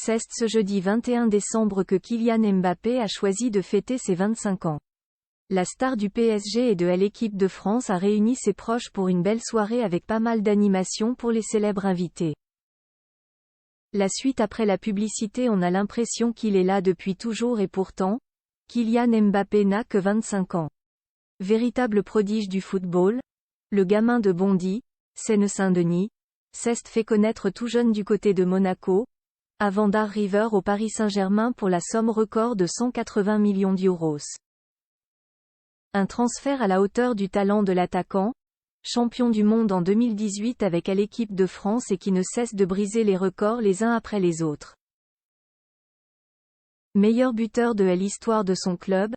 C'est ce jeudi 21 décembre que Kylian Mbappé a choisi de fêter ses 25 ans. La star du PSG et de l'équipe de France a réuni ses proches pour une belle soirée avec pas mal d'animations pour les célèbres invités. La suite après la publicité, on a l'impression qu'il est là depuis toujours et pourtant, Kylian Mbappé n'a que 25 ans. Véritable prodige du football, le gamin de Bondy, Seine-Saint-Denis, s'est fait connaître tout jeune du côté de Monaco, avant d'arriver au Paris Saint-Germain pour la somme record de 180 millions d'euros. Un transfert à la hauteur du talent de l'attaquant, champion du monde en 2018 avec l'équipe de France et qui ne cesse de briser les records les uns après les autres. Meilleur buteur de l'histoire de son club,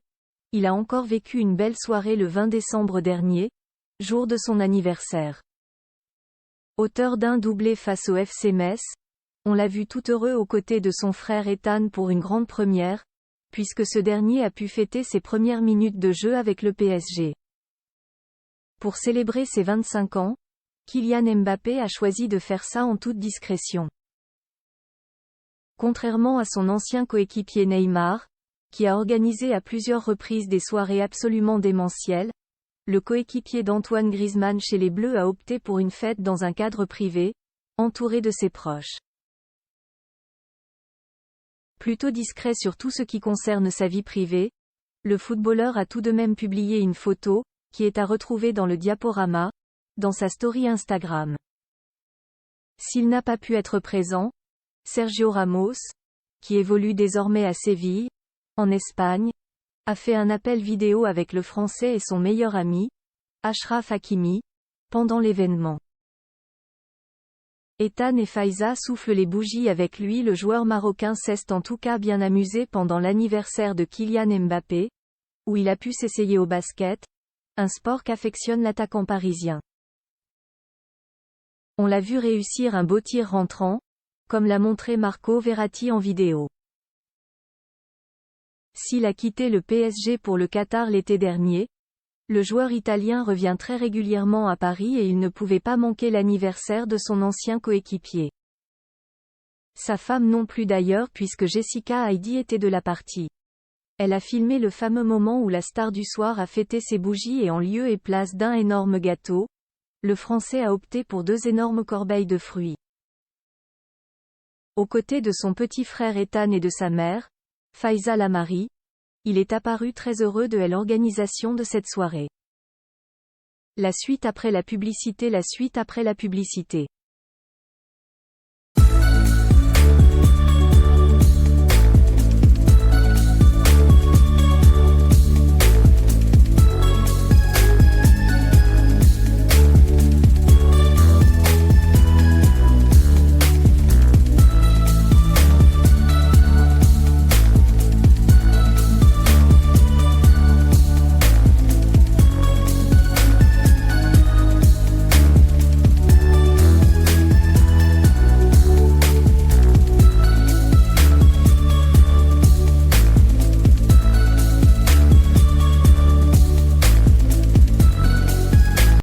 il a encore vécu une belle soirée le 20 décembre dernier, jour de son anniversaire. Auteur d'un doublé face au FC Metz, on l'a vu tout heureux aux côtés de son frère Ethan pour une grande première, puisque ce dernier a pu fêter ses premières minutes de jeu avec le PSG. Pour célébrer ses 25 ans, Kylian Mbappé a choisi de faire ça en toute discrétion. Contrairement à son ancien coéquipier Neymar, qui a organisé à plusieurs reprises des soirées absolument démentielles, le coéquipier d'Antoine Griezmann chez les Bleus a opté pour une fête dans un cadre privé, entouré de ses proches. Plutôt discret sur tout ce qui concerne sa vie privée, le footballeur a tout de même publié une photo, qui est à retrouver dans le diaporama, dans sa story Instagram. S'il n'a pas pu être présent, Sergio Ramos, qui évolue désormais à Séville, en Espagne, a fait un appel vidéo avec le Français et son meilleur ami, Achraf Hakimi, pendant l'événement. Ethan et Faiza soufflent les bougies avec lui. Le joueur marocain s'est en tout cas bien amusé pendant l'anniversaire de Kylian Mbappé, où il a pu s'essayer au basket, un sport qu'affectionne l'attaquant parisien. On l'a vu réussir un beau tir rentrant, comme l'a montré Marco Verratti en vidéo. S'il a quitté le PSG pour le Qatar l'été dernier, le joueur italien revient très régulièrement à Paris et il ne pouvait pas manquer l'anniversaire de son ancien coéquipier. Sa femme non plus d'ailleurs puisque Jessica Heidi était de la partie. Elle a filmé le fameux moment où la star du soir a fêté ses bougies et en lieu et place d'un énorme gâteau, le Français a opté pour 2 énormes corbeilles de fruits. Aux côtés de son petit frère Ethan et de sa mère, Faiza Lamari, il est apparu très heureux de l'organisation de cette soirée. La suite après la publicité.